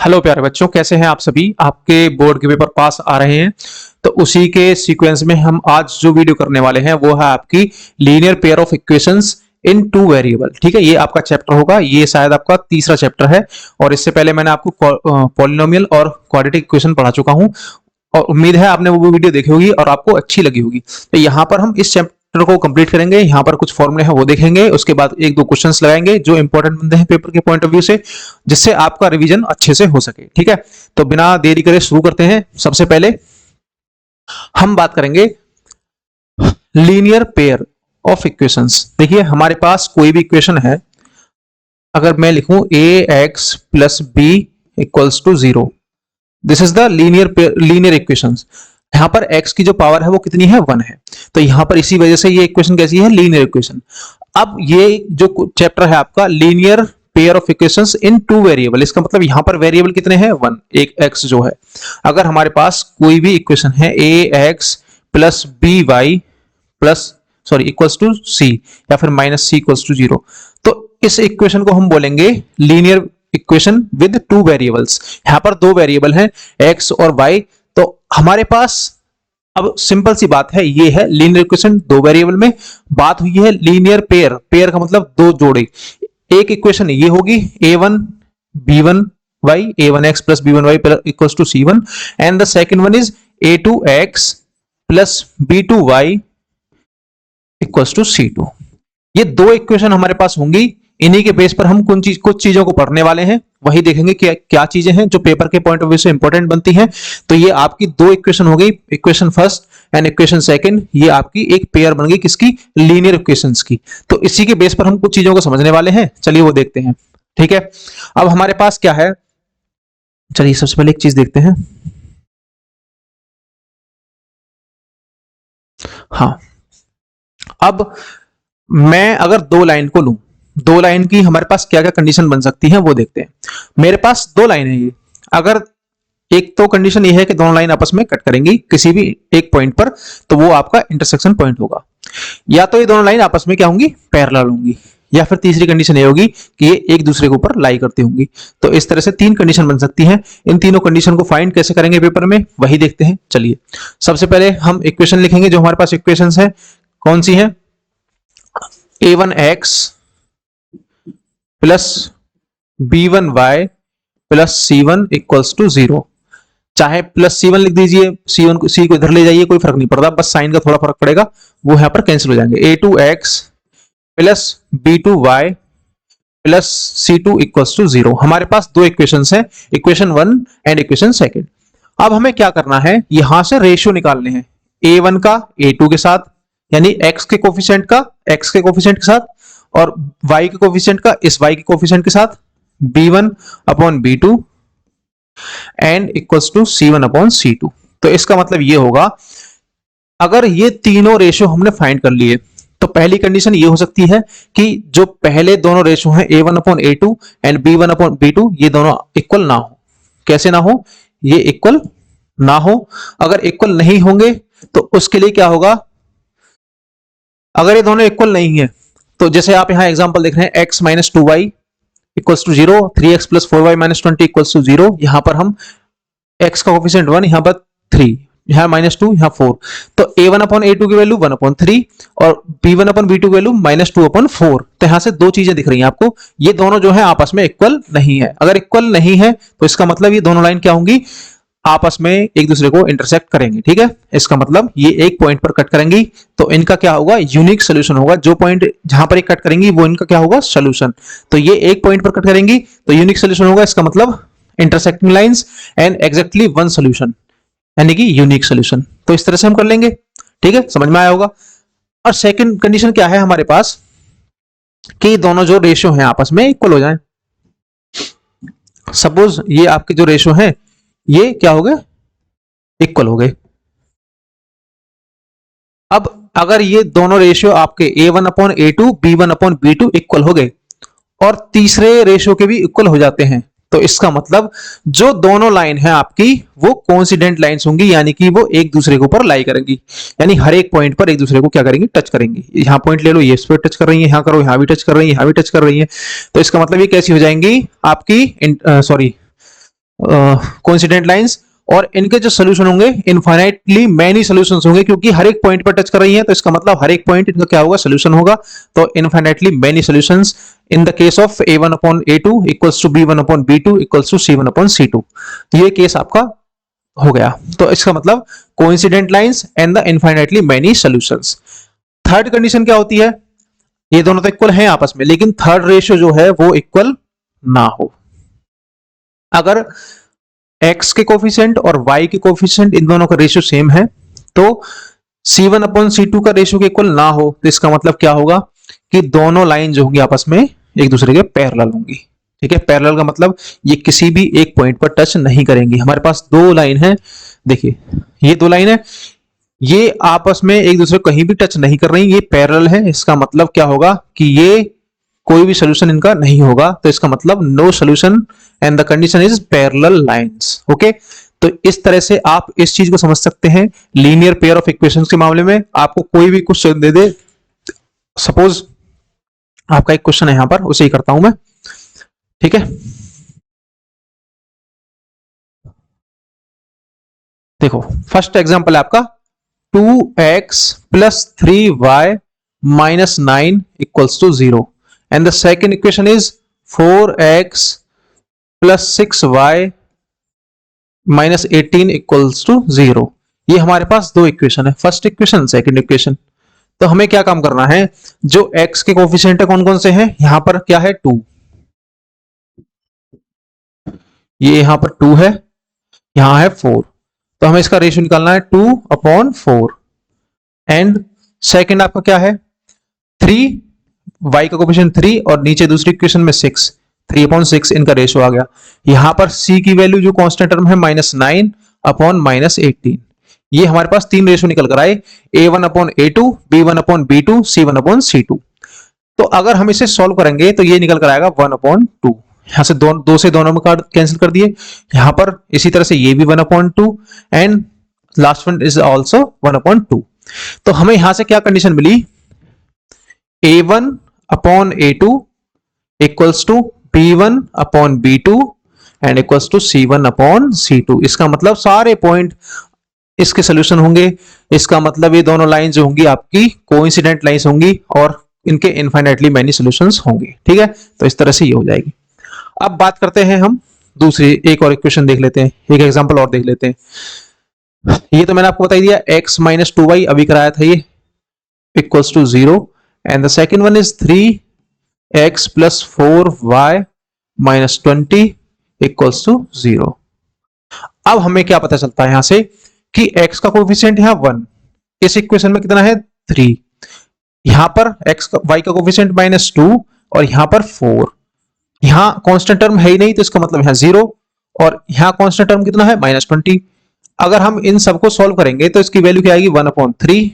Hello प्यारे बच्चों, कैसे हैं आप सभी। आपके बोर्ड के पेपर पास आ रहे हैं, तो उसी के सीक्वेंस में हम आज जो वीडियो करने वाले हैं वो है आपकी linear pair of equations in two variable. ठीक है, ये आपका चैप्टर होगा, ये शायद आपका तीसरा चैप्टर है। और इससे पहले मैंने आपको पॉलिनोमियल और क्वाड्रेटिक इक्वेशन पढ़ा चुका हूं, और उम्मीद है आपने वो वीडियो देखी होगी और आपको अच्छी लगी होगी। तो यहाँ पर हम इस चैप्टर को कंप्लीट करेंगे। यहाँ पर कुछ फॉर्मूले हैं वो देखेंगे, उसके बाद एक दो क्वेश्चंस लगाएंगे जो इंपॉर्टेंट बनते हैं पेपर के पॉइंट ऑफ व्यू से, जिससे आपका रिवीजन अच्छे से हो सके। ठीक है, तो बिना देरी करे शुरू करते हैं। सबसे पहले हम बात करेंगे लीनियर पेयर ऑफ इक्वेशंस। देखिए हमारे पास कोई भी इक्वेशन है, अगर मैं लिखूं ax plus B equals to 0, this is the linear equations. यहां पर x की जो पावर है वो कितनी है, 1 है। तो यहां पर इसी वजह से ये इक्वेशन कैसी है, लीनियर इक्वेशन। अब ये जो चैप्टर है आपका linear pair of equations in two variable, इसका मतलब यहां पर वेरिएबल कितने हैं, 1, एक x जो है। अगर हमारे पास कोई भी इक्वेशन है ax plus b y plus equals to c, या फिर माइनस सी इक्वल्स टू 0, तो इस इक्वेशन को हम बोलेंगे linear equation with two variables. यहां पर दो वेरिएबल हैं x और y। तो हमारे पास अब सिंपल सी बात है, ये है लीनियर इक्वेशन दो वेरिएबल में। बात हुई है लीनियर पेयर, पेयर का मतलब दो जोड़े। एक इक्वेशन ये होगी a1 b1 y, a1x plus b1 y equals to c1, and the second one is a2x plus b2 y equals to c2। ये दो इक्वेशन हमारे पास होंगी। इन्हीं के बेस पर हम कुछ चीजों को पढ़ने वाले हैं, वही देखेंगे कि क्या चीजें हैं जो पेपर के पॉइंट ऑफ व्यू से इंपॉर्टेंट बनती हैं। तो ये आपकी दो इक्वेशन हो गई, equation first and equation second. ये आपकी एक पेयर बन गई किसकी, लीनियर इक्वेशंस की। तो इसी के बेस पर हम कुछ चीजों को समझने वाले हैं, चलिए वो देखते हैं। ठीक है, अब हमारे पास क्या है, चलिए सबसे पहले एक चीज देखते हैं। हाँ, अब मैं अगर दो लाइन को लूं, दो लाइन की हमारे पास क्या क्या कंडीशन बन सकती है वो देखते हैं। मेरे पास दो लाइन है ये, अगर एक तो कंडीशन ये है कि दोनों लाइन आपस में कट करेंगी किसी भी एक पॉइंट पर, तो वो आपका इंटरसेक्शन पॉइंट होगा। या तो ये दोनों लाइन आपस में क्या होंगी, पैरेलल होंगी, या फिर तीसरी कंडीशन ये होगी कि ये एक दूसरे के ऊपर लाई करती होंगी। तो इस तरह से तीन कंडीशन बन सकती हैं। इन तीनों कंडीशन को फाइंड कैसे करेंगे पेपर में, वही देखते हैं। चलिए सबसे पहले हम इक्वेशन लिखेंगे। जो हमारे पास इक्वेशन है कौन सी है, a1x plus b1y plus c1 equals to 0। चाहे प्लस c1 लिख दीजिए, c को इधर ले जाइए, कोई फर्क नहीं पड़ता, बस साइन का थोड़ा फर्क पड़ेगा, वो यहां पर कैंसिल हो जाएंगे। a2x plus b2y plus c2 equals to 0। हमारे पास दो इक्वेशंस हैं, इक्वेशन 1 एंड इक्वेशन सेकंड। अब हमें क्या करना है, यहां से रेशियो निकालने हैं, a1 का a2 के साथ, यानी x के कोफिशिएंट का x के कोफिशिएंट के साथ, और y के कोफिशिएंट का इस y के कोफिशिएंट के साथ, b1 upon b2 and equals to c1 upon c2। तो इसका मतलब ये होगा, अगर ये तीनों रेशियो हमने फाइंड कर लिए, तो पहली कंडीशन ये हो सकती है कि जो पहले दोनों रेशियो हैं a1 upon a2 and b1 upon b2, ये दोनों इक्वल ना हो। कैसे ना हो, ये इक्वल ना हो। अगर इक्वल नहीं होंगे तो उसके लिए क्या होगा, अगर ये दोनों इक्वल नहीं है, तो जैसे आप यहां एग्जांपल देख रहे हैं, x minus 2y equals to 0, 3x plus 4y minus 20 equals to 0। यहां पर हम x का कोफिशिएंट 1, यहां पर 3, यहां माइनस 2, यहां 4। तो a1 अपॉन a2 की वैल्यू 1 अपॉन 3 और b1 अपॉन b2 की वैल्यू माइनस 2 अपॉन 4। तो यहां से दो चीजें दिख रही हैं आपको, ये दोनों जो है आपस में इक्वल नहीं है। अगर इक्वल नहीं है तो इसका मतलब ये दोनों लाइन क्या होंगी, आपस में एक दूसरे को इंटरसेक्ट करेंगे। ठीक है, इसका मतलब ये एक पॉइंट पर कट करेंगी, तो इनका क्या होगा, यूनिक सोल्यूशन होगा। जो पॉइंट जहां पर एक कट करेंगी वो इनका क्या होगा, सोल्यूशन। तो ये एक पॉइंट पर कट करेंगी तो यूनिक सोल्यूशन होगा, इसका मतलब intersecting lines and exactly one solution, यानी कि यूनिक सोल्यूशन। तो इस तरह से हम कर लेंगे। ठीक है, समझ में आया होगा। और सेकंड कंडीशन क्या है हमारे पास, कि दोनों जो रेशियो हैं आपस में इक्वल हो जाएं। सपोज ये आपके जो रेशियो हैं ये क्या हो गए, इक्वल हो गए। अब अगर ये दोनों रेशियो आपके a1 upon a2, b1 upon b2 equal हो गए, और तीसरे रेशियो के भी इक्वल हो जाते हैं, तो इसका मतलब जो दोनों लाइन है आपकी वो कोइंसिडेंट लाइंस होंगी, यानी कि वो एक दूसरे के ऊपर लाई करेंगी, यानी हर एक पॉइंट पर एक दूसरे को क्या करेंगी, टच करेंगी। यहां पॉइंट ले लो, ये इस पर टच कर रही है, यहां करो, यहां भी टच कर रही है, यहां भी टच कर रही है। तो इसका मतलब ये कैसी हो जाएंगी आपकी, कोइंसिडेंट लाइंस, और इनके जो सोल्यूशन होंगे इनफाइनाइटली मैनी सॉल्यूशंस होंगे, क्योंकि हर एक पॉइंट पर टच कर रही है, तो इसका मतलब हर एक पॉइंट इनका क्या होगा, सोल्यूशन होगा। तो infinitely many solutions in the case of a1 upon a2 equals to b1 upon b2 equals to c1 upon c2। ये केस आपका हो गया। तो इसका मतलब coincident lines and the infinitely many solutions. Third condition क्या होती है, ये दोनों तो इक्वल हैं आपस में, लेकिन थर्ड रेशियो जो है वो इक्वल ना हो। अगर x के कोफिशिएंट और y के कोफिशिएंट इन दोनों का रेशियो सेम है, तो c1 अपॉन c2 का रेशियो के इक्वल ना हो, तो इसका मतलब क्या होगा कि दोनों लाइन जो होंगी आपस में एक दूसरे के पैरेलल होंगी। ठीक है, पैरेलल का मतलब ये किसी भी एक पॉइंट पर टच नहीं करेंगी। हमारे पास दो लाइन है, देखिए ये दो लाइन है, ये आपस में एक दूसरे को कहीं भी टच नहीं कर रही, ये पैरेलल है। इसका मतलब क्या होगा कि ये कोई भी सोल्यूशन इनका नहीं होगा, तो इसका मतलब no solution and the condition is parallel lines. Okay, तो इस तरह से आप इस चीज को समझ सकते हैं। लीनियर पेयर ऑफ इक्वेशंस के मामले में आपको कोई भी क्वेश्चन दे दे, सपोज आपका एक क्वेश्चन है यहां पर, उसे ही करता हूं मैं। ठीक है, देखो फर्स्ट एग्जांपल है आपका 2x plus 3y minus 9 equals to 0 and the second equation is 4x plus 6y minus 18 equals to 0। ये हमारे पास दो इक्वेशन है, फर्स्ट इक्वेशन सेकेंड इक्वेशन। तो हमें क्या काम करना है, जो x के कोफिशिएंट है कौन कौन से हैं, यहां पर क्या है 2, ये यहां पर 2 है, यहां है 4, तो हमें इसका रेशियो निकालना है 2 अपॉन 4। एंड सेकंड आपका क्या है 3, y का कोफिशिएंट 3 और नीचे दूसरी इक्वेशन में 6, 3 अपॉन 6 इनका रेशियो आ गया। यहां पर c की वैल्यू जो कांस्टेंट टर्म है -9 अपॉन -18। ये हमारे पास तीन रेशियो निकल कर आए, a1 upon a2, b1 upon b2, c1 upon c2। तो अगर हम इसे सॉल्व करेंगे तो ये निकल कर आएगा 1 अपॉन 2। यहां से दो से दोनों में कार्ड कैंसिल कर दिए, यहां पर इसी तरह से ये भी 1 upon 2 and last one is also 1 upon 2। तो हमें यहां से क्या कंडीशन मिली, a1 upon a2 equals to b1 upon b2 and equals to c1 upon c2। इसका मतलब सारे पॉइंट इसके सोल्यूशन होंगे। इसका मतलब ये दोनों लाइन जो होंगी आपकी कोइंसिडेंट लाइंस होंगी और इनके इनफाइनाइटली मैनी सॉल्यूशंस होंगे। ठीक है, तो इस तरह से ये हो जाएगी। अब बात करते हैं हम दूसरी, एक और इक्वेशन देख लेते हैं, एक एग्जांपल और देख लेते हैं। ये तो मैंने आपको बता दिया, x माइनस 2y अभी कराया था, ये equals to 0 and the second one is 3x plus 4y minus 20 equals to 0। अब हमें क्या पता चलता है यहां से कि x का कोफिशिएंट यहां 1, इस इक्वेशन में कितना है 3, यहां पर y का कोफिशिएंट -2 और यहां पर 4। यहां कांस्टेंट टर्म है ही नहीं, तो इसका मतलब यहां 0 और यहां कांस्टेंट टर्म कितना है -20। अगर हम इन सबको सॉल्व करेंगे तो इसकी वैल्यू क्या आएगी 1/3,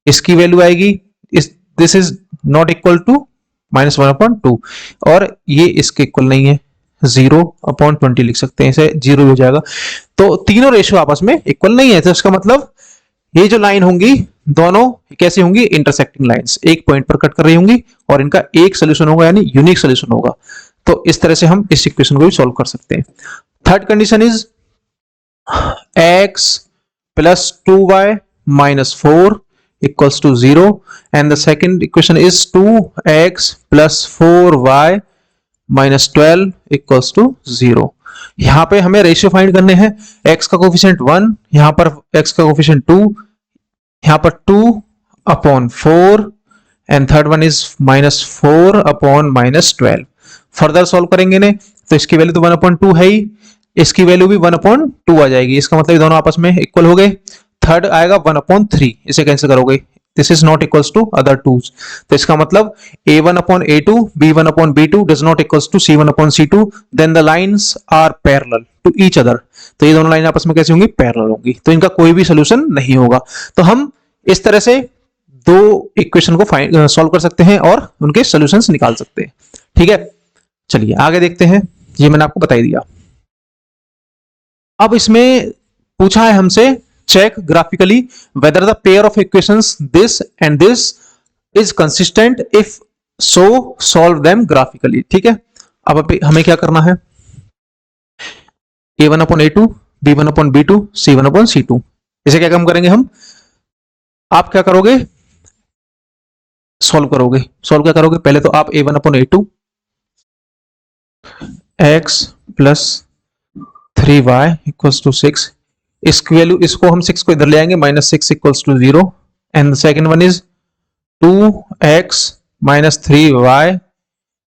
इसकी वैल्यू आएगी this is not equal to -1/2 और ये इसके इक्वल नहीं है, 0/20 लिख सकते हैं, इसे 0 हो जाएगा। तो तीनों रेशियो आपस में इक्वल नहीं है, तो इसका मतलब ये जो लाइन होंगी दोनों कैसी होंगी, इंटरसेक्टिंग लाइंस, एक पॉइंट पर कट कर रही होंगी और इनका एक सोल्यूशन होगा, यानी यूनिक सोल्यूशन होगा। तो इस तरह से हम इस इक्वेशन को भी सॉल्व कर सकते हैं। Third condition is x plus 2y minus 4 equals to 0 and the second equation is 2x plus 4y minus 12 equals to 0। यहां पे हमें रेशियो फाइंड करने हैं, x का कोफिशिएंट 1, यहां पर x का कोफिशिएंट 2, यहां पर 2 upon 4 and third one is -4 upon -12। Further solve करेंगे ने तो इसकी वैल्यू तो 1/2 है ही, इसकी वैल्यू भी 1/2 आ जाएगी। इसका मतलब ये दोनों आपस में इक्वल हो गए। थर्ड आएगा 1/3, इसे कैंसिल करोगे, this is not equals to other twos. तो इसका मतलब a1 upon a2, b1 upon b2 does not equals to c1 upon c2, then the lines are parallel to each other. तो ये दोनों लाइन आपस में कैसी होंगी, पैरेलल होंगी, तो इनका कोई भी सोल्यूशन नहीं होगा। तो हम इस तरह से दो इक्वेशन को सॉल्व कर सकते हैं और उनके सॉल्यूशंस निकाल सकते हैं। ठीक है, चलिए आगे देखते हैं, ये मैंने आपको बता ही दिया। अब इसमें पूछा है हमसे check graphically whether the pair of equations this and this is consistent, if so solve them graphically. ठीक है, अब हमें क्या करना है, a1 upon a2, b1 upon b2, c1 upon c2। इसे क्या काम करेंगे हम, आप क्या करोगे, सॉल्व करोगे। सॉल्व क्या करोगे, पहले तो आप a1 upon a2 x plus 3y equals to 6, इसकी वैल्यू, इसको हम 6 को इधर ले आएंगे, minus 6 equals to 0, and the second one is 2x minus 3y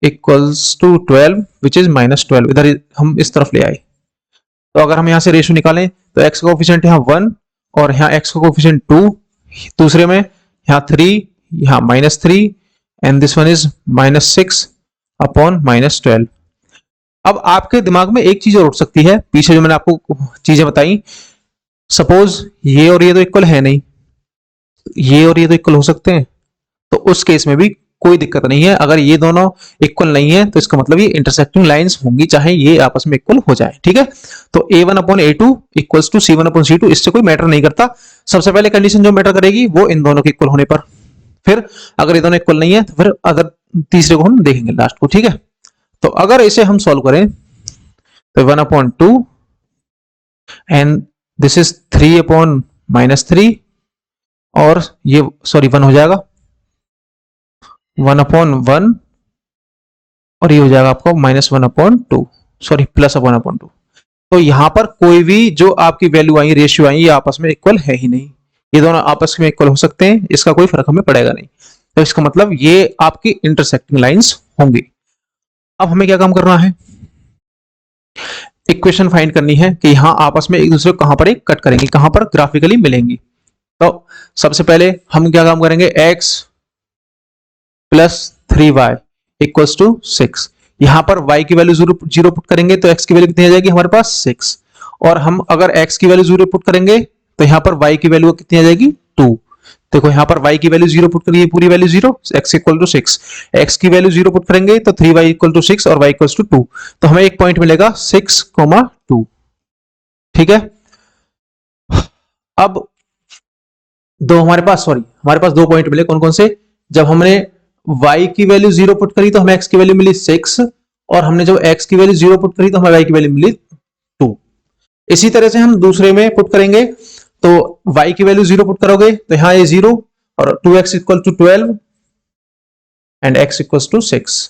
equals to 12 which is minus 12, इधर हम इस तरफ ले आए। तो अगर हम यहाँ से रेशियो निकालें तो x का कोफिशिएंट यहाँ 1 और यहाँ x का कोफिशिएंट 2, दूसरे में यहाँ 3, यहाँ minus 3, and this one is minus 6 upon minus 12। अब आपके दिमाग में एक चीज और उठ सकती है, पीछे जो मैंने आपको चीजें बताई, सपोज ये और ये तो इक्वल है नहीं, ये और ये तो इक्वल हो सकते हैं, तो उस केस में भी कोई दिक्कत नहीं है। अगर ये दोनों इक्वल नहीं है तो इसका मतलब ये इंटरसेक्टिंग लाइंस होंगी, चाहे ये आपस में इक्वल हो जाए, ठीक है। तो a1 upon a2 equals to c1 upon c2, इससे कोई मैटर नहीं करता। सबसे पहले कंडीशन जो मैटर करेगी वो इन दोनों के इक्वल होने पर, फिर अगर ये दोनों इक्वल नहीं है तो फिर अगर तीसरे को हम देखेंगे लास्ट को, ठीक है। तो अगर इसे हम सॉल्व करें तो 1 upon 2 and this is 3 upon minus 3, और ये सॉरी 1 हो जाएगा 1 अपॉन 1, और ये हो जाएगा आपका minus 1 upon 2, sorry plus 1 upon 2। तो यहां पर कोई भी जो आपकी वैल्यू आई, रेशियो आई, ये आपस में इक्वल है ही नहीं। ये दोनों आपस में इक्वल हो सकते हैं, इसका कोई फर्क हमें पड़ेगा नहीं। तो इसका मतलब ये आपकी इंटरसेक्टिंग लाइंस होंगी। अब हमें क्या काम करना है, इक्वेशन फाइंड करनी है कि यहां आपस में एक दूसरे को कहां पर एक कट करेंगे, कहां पर ग्राफिकली मिलेंगी। तो सबसे पहले हम क्या काम करेंगे, x plus 3y equals to 6, यहां पर y की वैल्यू जीरो पुट करेंगे तो x की वैल्यू कितनी आ जाएगी हमारे पास 6, और हम अगर x की वैल्यू 0 पुट करेंगे तो यहां पर y की वैल्यू कितनी आ जाएगी 2। देखो यहां पर y की वैल्यू 0 पुट करिए, पूरी value 0, x equal to 6, x की वैल्यू 0 पुट करेंगे तो 3y इक्वल टू 6 और y इक्वल टू 2, तो हमें एक पॉइंट मिलेगा 6,2, ठीक है। अब हमारे पास दो पॉइंट मिले, कौन कौन से, जब हमने y की वैल्यू 0 पुट करी तो हमें x की वैल्यू मिली 6, और हमने जब x की वैल्यू 0 पुट करी तो हमें y की वैल्यू मिली 2। इसी तरह से हम दूसरे में पुट करेंगे, तो y की वैल्यू 0 पुट करोगे तो यहां ये 0 और 2x equal to 12 and x equal to 6।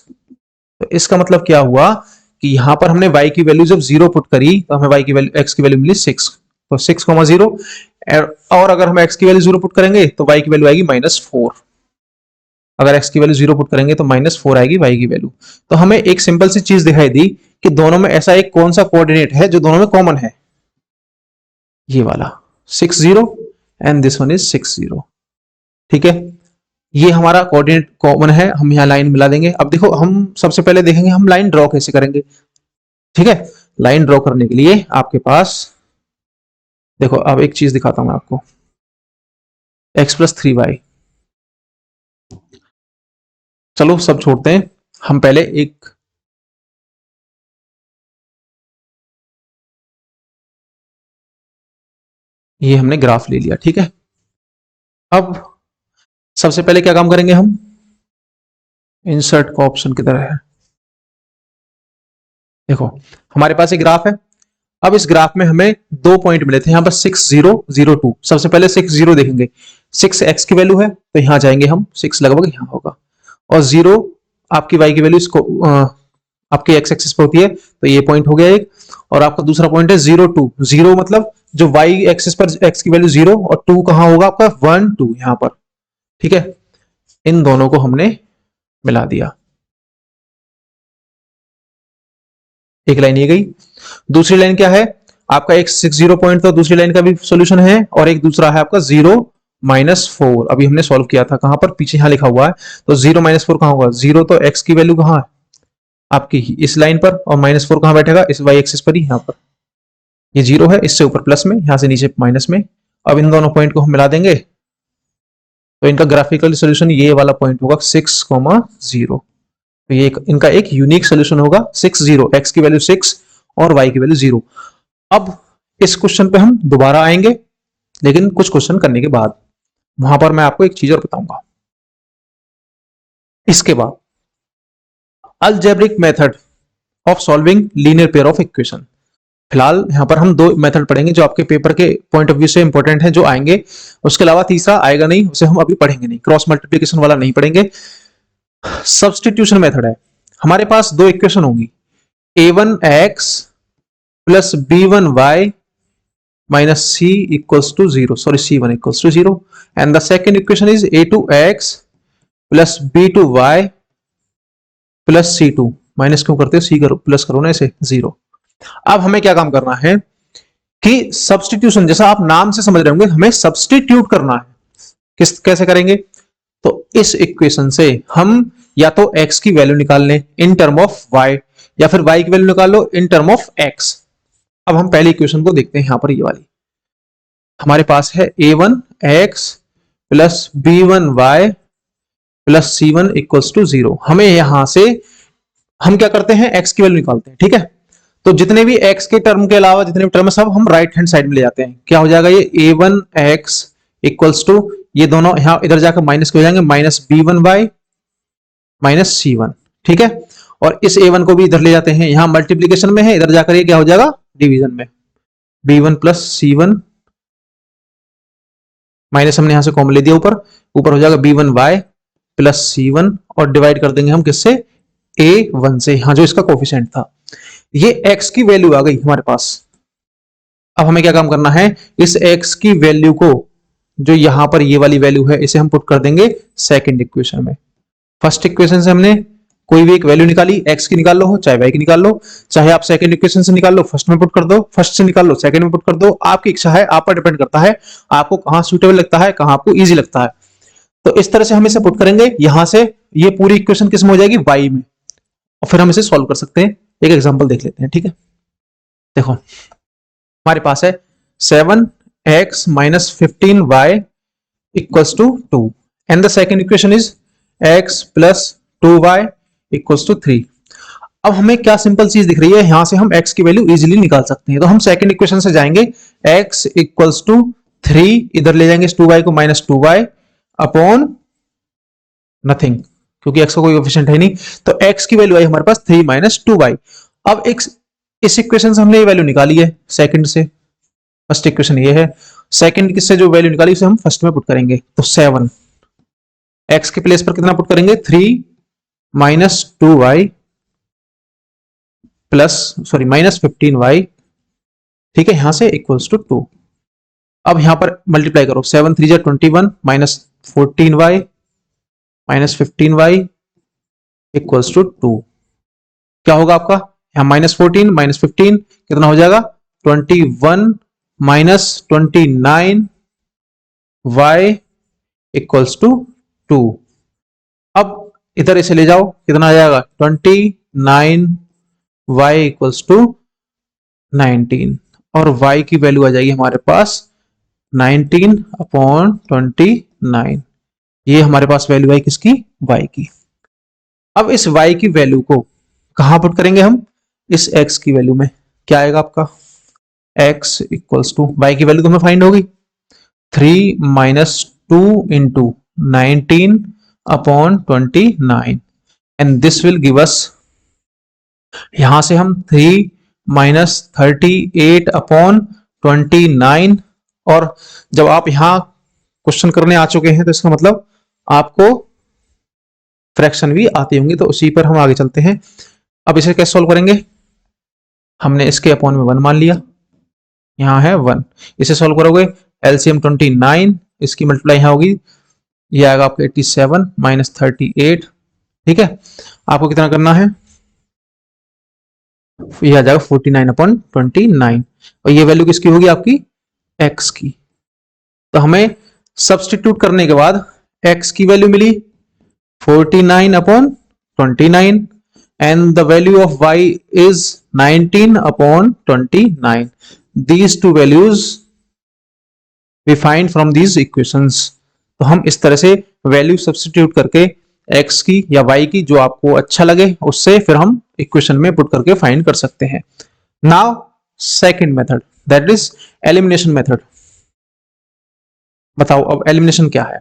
तो इसका मतलब क्या हुआ कि यहां पर हमने y की वैल्यू जब 0 पुट करी तो हमें y की वैल्यू, x की वैल्यू मिली 6, तो 6,0, और अगर हम x की वैल्यू 0 पुट करेंगे तो y की वैल्यू आएगी -4। अगर x की वैल्यू 0 पुट करेंगे तो -4 आएगी y की वैल्यू। तो हमें एक सिंपल सी चीज दिखाई दी कि दोनों में ऐसा एक कौन सा कोऑर्डिनेट है जो दोनों में कॉमन है, ये वाला 60 एंड दिस वन इज 60, ठीक है। ये हमारा कोऑर्डिनेट कॉमन है, हम यहाँ लाइन मिला देंगे। अब देखो हम सबसे पहले देखेंगे हम लाइन ड्रॉ कैसे करेंगे, ठीक है। लाइन ड्रॉ करने के लिए आपके पास देखो, अब एक चीज दिखाता हूं मैं आपको, x प्लस 3y, चलो सब छोड़ते हैं, हम पहले एक ये हमने ग्राफ ले लिया, ठीक है। अब सबसे पहले क्या काम करेंगे, हम इंसर्ट का ऑप्शन किधर है, देखो हमारे पास एक ग्राफ है। अब इस ग्राफ में हमें दो पॉइंट मिले थे, यहां पर 6 0 0 2। सबसे पहले 6 0 देखेंगे, 6 x की वैल्यू है तो यहां जाएंगे हम, 6 लगभग यहां होगा, और 0 आपकी y की वैल्यू इसको आपकी x एक्सिस पे होती है, तो ये पॉइंट हो गया एक। और आपका दूसरा पॉइंट है 0 2, 0 मतलब जो y एक्सिस पर x की वैल्यू 0 और 2 कहां होगा आपका 1 2 यहां पर, ठीक है। इन दोनों को हमने मिला दिया, एक लाइन ये गई। दूसरी लाइन क्या है आपका, एक 60 पॉइंट, तो दूसरी लाइन का भी सॉल्यूशन है, और एक दूसरा है आपका 0 -4, अभी हमने सॉल्व किया था, कहां पर, पीछे यहां लिखा हुआ है। तो 0 -4 कहां होगा, 0 तो x की वैल्यू कहां है आपकी इस लाइन पर, और -4 कहां बैठेगा इस y एक्सिस पर ही, यहां पर ये 0 है, इससे ऊपर प्लस में, यहां से नीचे माइनस में। अब इन दोनों पॉइंट को हम मिला देंगे तो इनका ग्राफिकल सॉल्यूशन ये वाला पॉइंट होगा 6,0। तो ये इनका एक यूनिक सोल्यूशन होगा 6 0, x की वैल्यू 6 और y की वैल्यू 0। अब इस क्वेश्चन पे हम दोबारा आएंगे, लेकिन कुछ क्वेश्चन करने के बाद, वहां पर मैं आपको एक चीज और बताऊंगा। इसके बाद algebraic method of solving linear pair of equation. फिलहाल यहाँ पर हम दो मेथड पढ़ेंगे जो आपके पेपर के पॉइंट ऑफ व्यू से इंपॉर्टेंट है, जो आएंगे। उसके अलावा तीसरा आएगा नहीं, उसे हम अभी पढ़ेंगे नहीं, क्रॉस मल्टीप्लीकेशन वाला नहीं पढ़ेंगे। सब्स्टिट्यूशन मेथड है। हमारे पास दो इक्वेशन होंगी, a1x plus b1y minus c equals to 0, sorry c1 equals to 0, and the second equation is a2x plus b2y plus c2, minus क्यों करते हो, c करो प्लस करो ना इसे 0। अब हमें क्या काम करना है कि सब्स्टिट्यूशन, जैसा आप नाम से समझ रहे होंगे, हमें सब्स्टिट्यूट करना है। कैसे करेंगे, तो इस इक्वेशन से हम या तो x की वैल्यू निकाल लें इन टर्म ऑफ y, या फिर y की वैल्यू निकाल लो इन टर्म ऑफ x। अब हम पहली इक्वेशन को देखते हैं, यहां पर ये वाली हमारे पास है a1x plus b1y plus c1 equals to 0। हमें यहां से हम क्या करते हैं, x की वैल्यू निकालते हैं, ठीक है। तो जितने भी x के टर्म के अलावा जितने भी टर्म है सब हम राइट हैंड साइड में ले जाते हैं। क्या हो जाएगा, ये a1x इक्वल्स टू, ये दोनों यहां इधर जाकर माइनस हो जाएंगे, माइनस b1y माइनस c1, ठीक है। और इस a1 को भी इधर ले जाते हैं, यहां मल्टीप्लीकेशन में है, इधर जाकर ये क्या हो जाएगा, डिवीजन में, b1 प्लस c1 माइनस हमने यहां से कॉमन ले दिया, ऊपर हो जाएगा b1y प्लस c1, और डिवाइड कर देंगे हम किससे, a1 से, यहां जो इसका कोफिशिएंट था। ये x की वैल्यू आ गई हमारे पास। अब हमें क्या काम करना है, इस x की वैल्यू को, जो यहां पर ये वाली वैल्यू है, इसे हम पुट कर देंगे सेकंड इक्वेशन में। फर्स्ट इक्वेशन से हमने कोई भी एक वैल्यू निकाली, x की निकाल लो चाहे y की निकाल लो, चाहे आप सेकंड इक्वेशन से निकाल लो फर्स्ट में पुट कर दो, फर्स्ट से निकाल लो सेकंड में पुट कर दो, आपकी इच्छा है, आप पर डिपेंड करता है आपको कहां सूटेबल लगता है, कहां आपको इजी लगता है। तो इस तरह से हम इसे पुट करेंगे, यहां से ये पूरी इक्वेशन किस में हो जाएगी, y में, और फिर हम इसे सॉल्व कर सकते हैं। एक एग्जांपल देख लेते हैं, ठीक है। देखो हमारे पास है 7x minus 15y equals to 2, and the second equation is x plus 2y equals to 3। अब हमें क्या सिंपल चीज दिख रही है, यहां से हम x की वैल्यू इजीली निकाल सकते हैं। तो हम सेकंड इक्वेशन से जाएंगे, x इक्वल्स टू 3, इधर ले जाएंगे 2y को, माइनस 2y अपॉन नथिंग, क्योंकि x का कोई कोएफिशिएंट है नहीं, तो x की वैल्यू आई हमारे पास 3 माइनस 2y। अब इस इक्वेशन से हमने ये वैल्यू निकाली है सेकंड से, फर्स्ट इक्वेशन ये है, सेकंड किससे जो वैल्यू निकाली उसे हम फर्स्ट में पुट करेंगे। तो 7 x के प्लेस पर कितना पुट करेंगे, 3 minus 2y plus sorry minus 15y, ठीक है, यहां से इक्वल्स टू 2। अब यहां पर मल्टीप्लाई करो, 7 3 जा 21 minus 14y minus 15y equals to 2। क्या होगा आपका, यहां माइनस 14 माइनस 15 कितना हो जाएगा, 21 माइनस 29y इक्वल्स टू 2। अब इधर इसे ले जाओ, कितना आ जाएगा, 29y इक्वल्स टू 19, और y की वैल्यू आ जाएगी हमारे पास 19 अपॉन 29। ये हमारे पास वैल्यू आई किसकी, y की। अब इस y की वैल्यू को कहां पुट करेंगे हम, इस x की वैल्यू में। क्या आएगा आपका, x इक्वल्स टू, y की वैल्यू तो हमें फाइंड होगी 3 minus 2 into 19 upon 29, and this will give us, यहां से हम 3 माइनस 38 अपॉन 29, और जब आप यहां क्वेश्चन करने आ चुके हैं तो इसका मतलब आपको फ्रैक्शन भी आती होंगी, तो उसी पर हम आगे चलते हैं। अब इसे कैसे सॉल्व करेंगे, हमने इसके अपॉन में 1 मान लिया, यहां है 1, इसे सॉल्व करोगे एलसीएम 29, इसकी मल्टीप्लाई यहां होगी, ये आएगा आपका 87 माइनस 38, ठीक है। आपको कितना करना है, ये आ जाएगा 49 अपॉन 29, और ये वैल्यू किसकी होगी, आपकी x की। तो हमें सब्स्टिट्यूट करने के बाद x की वैल्यू मिली 49 upon 29, and the value of y is 19 upon 29. These two values we find from these equations. तो हम इस तरह से वैल्यू सब्स्टिट्यूट करके x की या y की, जो आपको अच्छा लगे उससे फिर हम इक्वेशन में पुट करके फाइंड कर सकते हैं। Now second method, that is elimination method. बताओ अब एलिमिनेशन क्या है।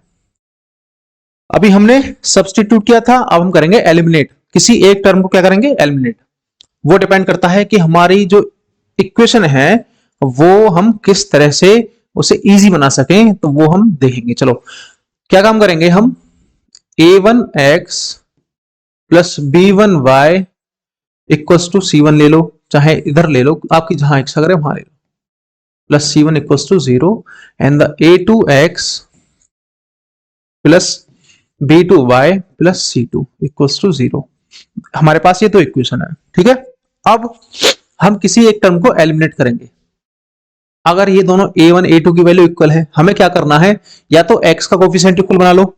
अभी हमने सब्स्टिट्यूट किया था, अब हम करेंगे एलिमिनेट। किसी एक टर्म को क्या करेंगे, एलिमिनेट। वो डिपेंड करता है कि हमारी जो इक्वेशन है वो हम किस तरह से उसे इजी बना सकें, तो वो हम देखेंगे। चलो क्या काम करेंगे हम, a1x plus b1y equals to c1 ले लो, चाहे इधर ले लो, आपकी जहां इच्छा करे वहां ले लो, plus c1 equals to 0 and the a2x plus b2y plus c2 equals to 0। हमारे पास ये दो इक्वेशन है, ठीक है। अब हम किसी एक टर्म को एलिमिनेट करेंगे। अगर ये दोनों a1 a2 की वैल्यू इक्वल है, हमें क्या करना है, या तो x का कोफिशिएंट इक्वल बना लो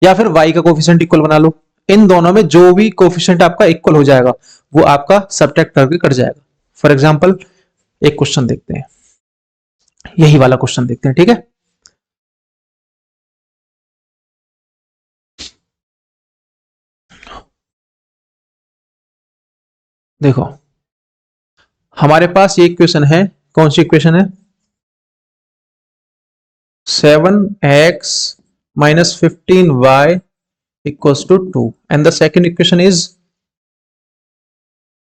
या फिर y का कोफिशिएंट इक्वल बना लो। इन दोनों में जो भी कोफिशिएंट आपका इक्वल हो जाएगा वो आपका सब्ट्रैक्ट करके कट जाएगा। फॉर एग्जांपल एक क्वेश्चन देखते हैं, यही वाला क्वेश्चन देखते हैं, ठीक है। देखो हमारे पास ये इक्वेशन है, कौन सी इक्वेशन है, 7x minus 15y equals to 2 and the second equation is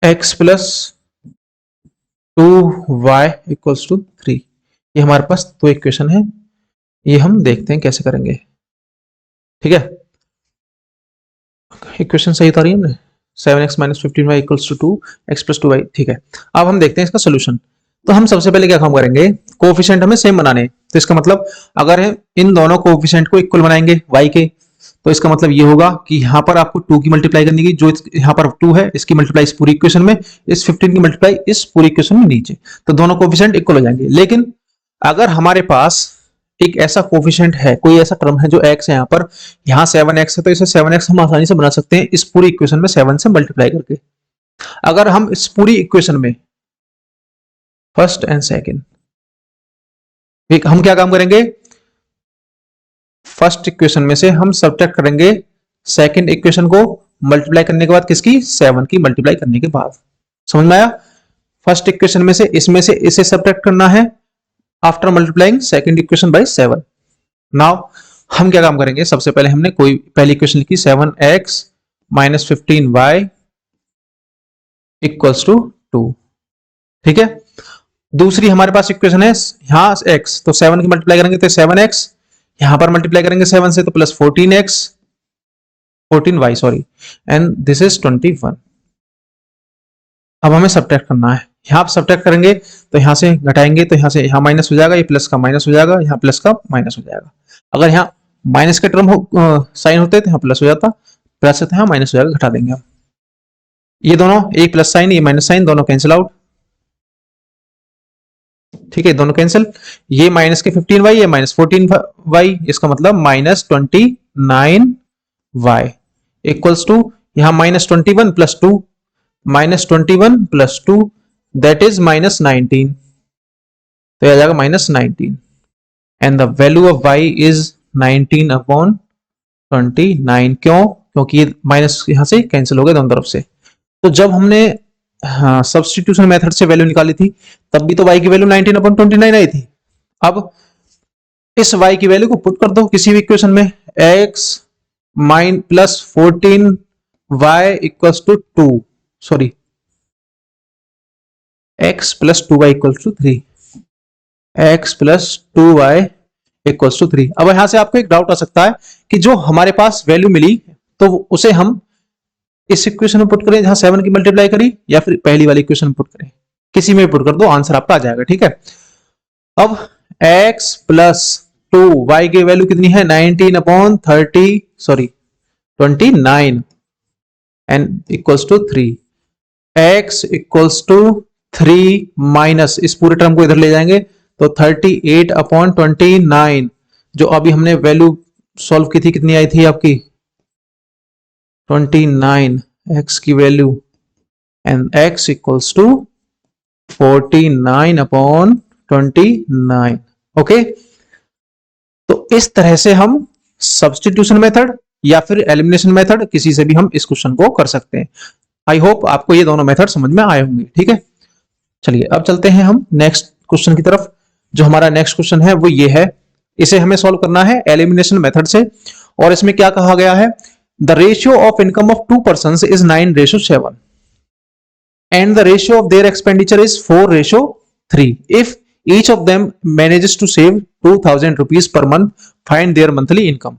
x plus 2y equals to 3। ये हमारे पास दो इक्वेशन है, ये हम देखते हैं कैसे करेंगे, ठीक है। इक्वेशन सही उतारी हमने, 7x minus 15y equals to 2x plus 2y, ठीक है। अब हम देखते हैं इसका सोल्यूशन। तो हम सबसे पहले क्या काम करेंगे, कोफिशिएंट हमें सेम बनाने हैं। तो इसका मतलब अगर इन दोनों कोफिशिएंट को इक्वल बनाएंगे y के, तो इसका मतलब ये होगा कि यहां पर आपको 2 की मल्टीप्लाई करनी की, जो यहां पर 2 है इसकी मल्टीप्लाई इस पूरी इक्वेशन में, इस 15 की मल्टीप्लाई इस पूरी इक्वेशन में नीचे, तो दोनों कोफिशिएंट इक्वल हो जाएंगे। लेकिन अगर हमारे पास एक ऐसा कोफिशिएंट है, कोई ऐसा टर्म है जो x है, यहां 7x है, तो इसे 7x हम आसानी से बना सकते हैं इस पूरी इक्वेशन में 7 से मल्टीप्लाई करके। अगर हम इस पूरी इक्वेशन में फर्स्ट एंड सेकेंड, हम क्या काम करेंगे, फर्स्ट इक्वेशन में से हम सब्ट्रैक्ट करेंगे सेकंड इक्वेशन को मल्टीप्लाई करने के बाद, किसकी, 7 की मल्टीप्लाई करने के बाद। समझ में आया, फर्स्ट इक्वेशन में से इसमें से इसे सब्ट्रैक्ट करना है after multiplying second equation by 7। Now हम क्या काम करेंगे, सबसे पहले हमने कोई पहली इक्वेशन लिखी 7x minus 15y equals to 2, ठीक है। दूसरी हमारे पास इक्वेशन है, यहां x, तो 7 की मल्टीप्लाई करेंगे तो 7x, यहां पर मल्टीप्लाई करेंगे 7 से तो plus 14y sorry, and this is 21। अब हमें सब्ट्रैक्ट करना है, यहां पर सब्ट्रैक्ट करेंगे तो यहां से घटाएंगे तो यहां से यहां माइनस हो जाएगा, ये प्लस का माइनस हो जाएगा, यहां प्लस का माइनस हो जाएगा। अगर यहां माइनस के टर्म साइन होते तो यहां प्लस हो जाता, प्लस है तो यहां माइनस हो जाएगा, घटा देंगे हम। ये दोनों, एक प्लस साइन ये माइनस साइन, दोनों कैंसिल आउट, ठीक है, दोनों कैंसिल। ये माइनस के 15y, ये माइनस 14y, इसका मतलब माइनस 29y इक्वल्स टू, यहां minus 21 plus 2, minus 21 plus 2 that is minus 19, तो यह आ जाएगा minus 19 and the value of y is 19 upon 29। क्यों, क्योंकि ये माइनस यहां से कैंसिल हो गए दोनों तरफ से। तो जब हमने सब्स्टिट्यूशन मेथड से वैल्यू निकाली थी तब भी तो y की वैल्यू 19 अपॉन 29 आई थी। अब इस y की वैल्यू को पुट कर दो किसी भी इक्वेशन में, x माइन plus 14y equals to 2, sorry x plus 2y equals to 3, x plus 2y equals to 3। अब यहां से आपको एक डाउट आ सकता है कि जो हमारे पास वैल्यू मिली तो उसे हम इस इक्वेशन में पुट करें जहां 7 की मल्टीप्लाई करी, या फिर पहली वाली इक्वेशन में पुट करें, किसी में पुट कर दो, आंसर आपका आ जाएगा, ठीक है। अब x प्लस 2 y की वैल्यू कितनी है, 19 upon 30 sorry 29 and equals to 3, x equals to 3 minus इस पूरे टर्म को इधर ले जाएंगे तो 38 अपॉन 29, जो अभी हमने वैल्यू सॉल्व की थी कितनी आई थी आपकी 29 x की value, and x equals to 49 upon 29। Okay, तो इस तरह से हम सब्स्टिट्यूशन मेथड या फिर एलिमिनेशन मेथड, किसी से भी हम इस क्वेश्चन को कर सकते हैं। आई होप आपको ये दोनों मेथड समझ में आए होंगे, ठीक है। चलिए अब चलते हैं हम नेक्स्ट क्वेश्चन की तरफ। जो हमारा नेक्स्ट क्वेश्चन है वो ये है, इसे हमें सॉल्व करना है एलिमिनेशन मेथड से, और इसमें क्या कहा गया है, the ratio of income of 2 persons is 9:7। and the ratio of their expenditure is 4:3. If each of them manages to save 2000 rupees per month, find their monthly income.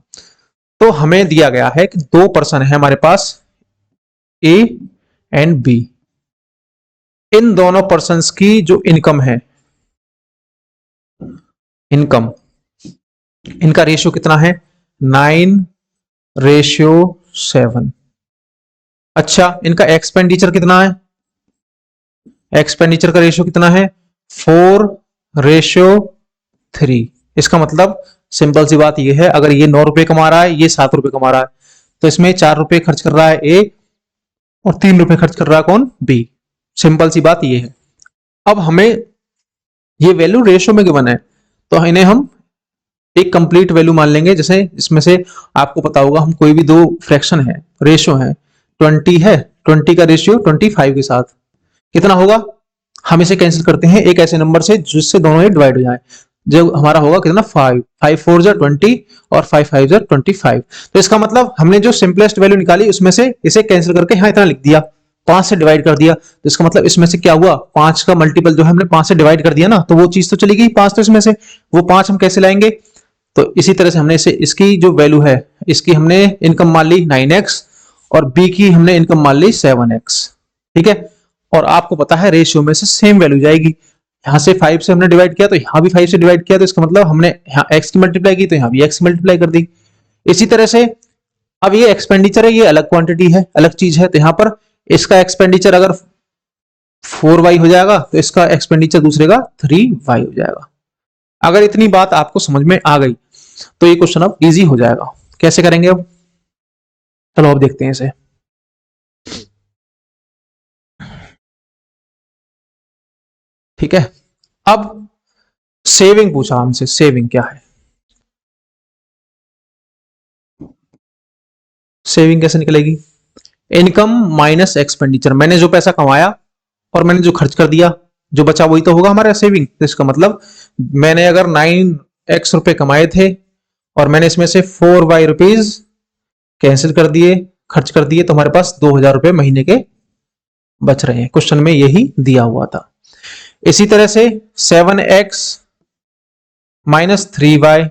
तो हमें दिया गया है कि दो पर्सन है हमारे पास ए एंड बी, इन दोनों पर्सन्स की जो इनकम है, इनकम, इनका रेशियो कितना है 9:7। अच्छा, इनका एक्सपेंडिचर कितना है, एक्सपेंडिचर का रेशियो कितना है 4:3। इसका मतलब सिंपल सी बात यह है, अगर ये 9 रुपए कमा रहा है, ये 7 रुपए कमा रहा है, तो इसमें 4 रुपए खर्च कर रहा है ए और 3 रुपए खर्च कर रहा है कौन, बी। सिंपल सी बात ये है। अब हमें ये वैल्यू रेशियो में गिवन है, तो इन्हें हम एक कंप्लीट वैल्यू मान लेंगे। जैसे इसमें से आपको पता होगा, हम कोई भी दो फ्रैक्शन है, रेशियो है, 20 है, 20 का रेशियो 25 के साथ कितना होगा, हम इसे कैंसिल करते हैं एक ऐसे नंबर से जिससे दोनों ही डिवाइड हो जाए। जो हमारा होगा कितना 5, 5 4 जा 20 और 5 5 जा 25। तो इसका मतलब हमने जो सिंपलेस्ट वैल्यू निकाली उसमें से इसे कैंसिल करके यहाँ इतना लिख दिया, 5 से डिवाइड कर दिया। तो इसका मतलब इसमें से क्या हुआ, 5 का मल्टीपल जो है हमने 5 से डिवाइड कर दिया ना, तो वो चीज तो चली गई 5, तो इसमें से वो 5 हम कैसे लाएंगे। तो इसी तरह से हमने इसे, इसकी जो वैल्यू है, इसकी हमने इनकम मान ली 9x और बी की हमने इनकम मान ली 7x। ठीक है, और आपको पता है रेशियो में से सेम वैल्यू जाएगी। यहां से 5 से हमने डिवाइड किया तो यहां भी 5 से डिवाइड किया, तो इसका मतलब हमने यहां x की मल्टीप्लाई की तो यहां भी x की मल्टीप्लाई कर दी। इसी तरह से अब ये एक्सपेंडिचर है, ये अलग क्वांटिटी है, अलग चीज है, तो यहां पर इसका एक्सपेंडिचर अगर 4y हो जाएगा तो इसका एक्सपेंडिचर दूसरे का 3y हो जाएगा। अगर इतनी बात आपको समझ में आ गई तो ये क्वेश्चन अब इजी हो जाएगा। कैसे करेंगे अब, चलो अब देखते हैं इसे। ठीक है, अब सेविंग पूछा हमसे, सेविंग क्या है, सेविंग कैसे निकलेगी, इनकम माइनस एक्सपेंडिचर। मैंने जो पैसा कमाया और मैंने जो खर्च कर दिया, जो बचा वही तो होगा हमारा सेविंग। तो इसका मतलब मैंने अगर 9x रुपए कमाए थे और मैंने इसमें से 4y रुपीज कैंसिल कर दिए, खर्च कर दिए, तो हमारे पास 2000 रुपए महीने के बच रहे हैं। क्वेश्चन में यही दिया हुआ था। इसी तरह से 7x माइनस 3y,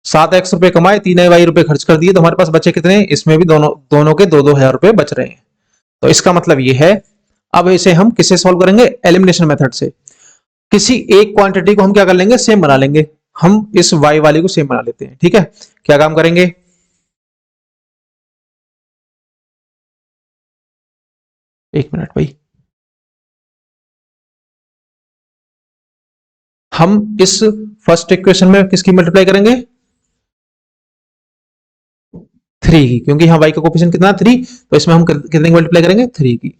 7x रुपए कमाए, 3y रुपए खर्च कर दिए, तो हमारे पास बचे कितने, इसमें भी दोनों के 2-2 हजार रुपए बच रहे हैं। तो इसका मतलब ये है, अब इसे हम किससे सॉल्व करेंगे, एलिमिनेशन मेथड से। किसी एक क्वांटिटी को हम क्या कर लेंगे, सेम बना लेंगे। हम इस y वाले को सेम बना लेते हैं। ठीक है, क्या काम करेंगे, एक मिनट भाई, हम इस फर्स्ट इक्वेशन में किसकी मल्टीप्लाई करेंगे, 3 की, क्योंकि यहाँ y का कोफिशिएंट कितना 3, तो इसमें हम कितने की मल्टीप्लाई करेंगे, 3 की।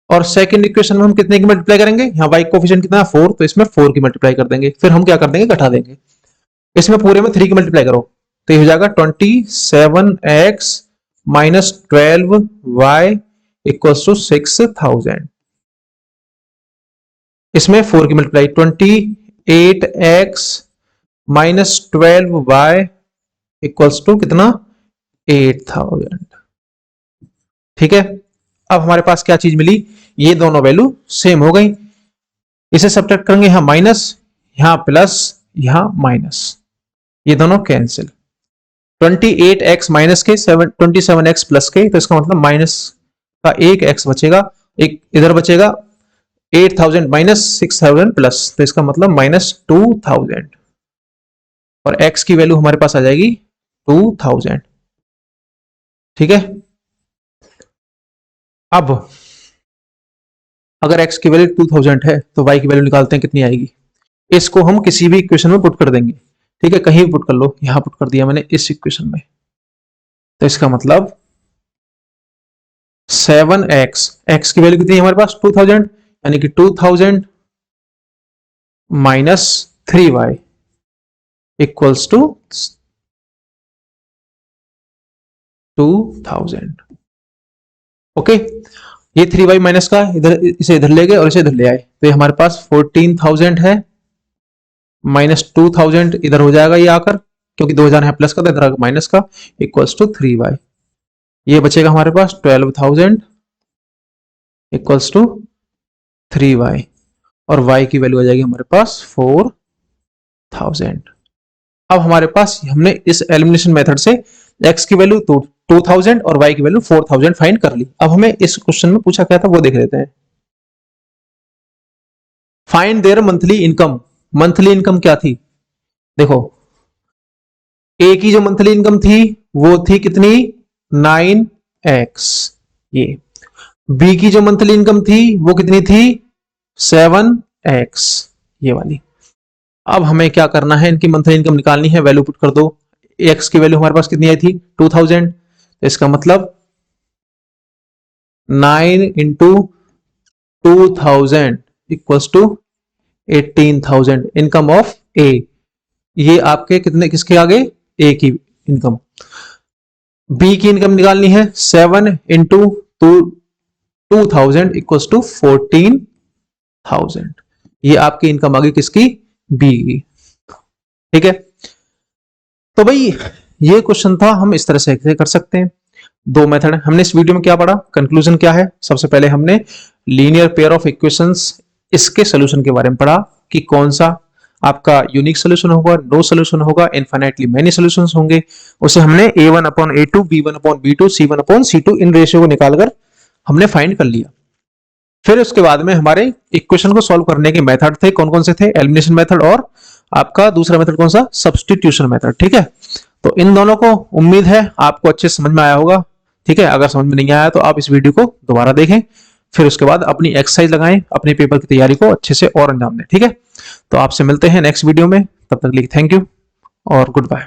और सेकंड इक्वेशन में हम कितने की मल्टीप्लाई करेंगे, यहाँ y कोफिशिएंट कितना 4, तो इसमें 4 की मल्टीप्लाई कर देंगे। फिर हम क्या कर देंगे, घटा देंगे। इसमें पूरे में 3 की मल्टीप्लाई करो तो ये हो जाएगा 27x minus 12y equals to 6000। इसमें 4 की multiply 28x minus 12y equals to कितना 8000। ठीक है, अब हमारे पास क्या चीज मिली, ये दोनों वैल्यू सेम हो गई। इसे सब्ट्रैक्ट करेंगे, यहां माइनस, यहां प्लस, यहां माइनस, ये दोनों कैंसिल। 28x माइनस के 27x प्लस के, तो इसका मतलब माइनस का एक x बचेगा, एक इधर बचेगा 8000 माइनस 6000 प्लस, तो इसका मतलब माइनस 2000 और x की वैल्यू हमारे पास आ जाएगी 2000। ठीक है, अब अगर x की वैल्यू 2000 है तो y की वैल्यू निकालते हैं कितनी आएगी। इसको हम किसी भी इक्वेशन में पुट कर देंगे। ठीक है, कहीं भी पुट कर लो, यहां पुट कर दिया मैंने इस इक्वेशन में, तो इसका मतलब 7x, x की वैल्यू कितनी है हमारे पास 2000, यानी कि 2000 minus 3y equals to 2000। Okay, ये 3y माइनस का इधर, इसे इधर ले गए और इसे इधर ले आए, तो ये हमारे पास 14000 है माइनस 2000 इधर हो जाएगा ये आकर, क्योंकि 2000 है प्लस का तो इधर माइनस का, इक्वल्स टू 3y। ये बचेगा हमारे पास 12000 इक्वल्स टू 3y और y की वैल्यू आ जाएगी हमारे पास 4000। अब हमारे पास हमने इस एलिमिनेशन मेथड से x की वैल्यू 2000 और y की वैल्यू 4000 फाइंड कर ली। अब हमें इस क्वेश्चन में पूछा क्या था वो देख लेते हैं। Find there monthly income. Monthly income क्या थी? देखो ए की जो मंथली इनकम थी वो थी कितनी? 9x। ये बी की जो मंथली इनकम थी वो कितनी थी? 7x, ये वाली। अब हमें क्या करना है, इनकी मंथली इनकम निकालनी है, वैल्यू पुट कर दो। x की वैल्यू हमारे पास कितनी आई थी? 2000। तो इसका मतलब 9 into 2000 equals to 18,000 income of A. ये आपके कितने, किसके आगे? ए की इनकम। बी की इनकम निकालनी है 7 इंटू 2000 इक्वल्स टू 14,000। ये आपकी इनकम आ गई किसकी? बी की। ठीक है, तो भाई ये क्वेश्चन था, हम इस तरह से कर सकते हैं। दो मेथड है। हमने इस वीडियो में क्या पढ़ा? कंक्लूजन क्या है? सबसे पहले हमने लीनियर पेयर ऑफ इक्वेशंस, इसके सॉल्यूशन के बारे में पढ़ा कि कौन सा आपका यूनिक सॉल्यूशन होगा, नो सॉल्यूशन होगा, इनफाइनाइटली मेनी सॉल्यूशंस होंगे। उसे हमने a1 upon a2, b1 upon b2, c1 upon c2 in ratio को निकालकर हमने फाइंड कर लिया। फिर उसके बाद में हमारे इक्वेशन को सॉल्व करने के मेथड थे, कौन कौन से थे? एलिमिनेशन मेथड और आपका दूसरा मेथड कौन सा? Substitution method. ठीक है, तो इन दोनों को उम्मीद है आपको अच्छे समझ में आया होगा। ठीक है, अगर समझ में नहीं आया तो आप इस वीडियो को दोबारा देखें, फिर उसके बाद अपनी एक्सरसाइज लगाएं, अपने पेपर की तैयारी को अच्छे से और अंजाम दें। ठीक है, तो आपसे मिलते हैं नेक्स्ट वीडियो में, तब तक के लिए थैंक यू और गुड बाय।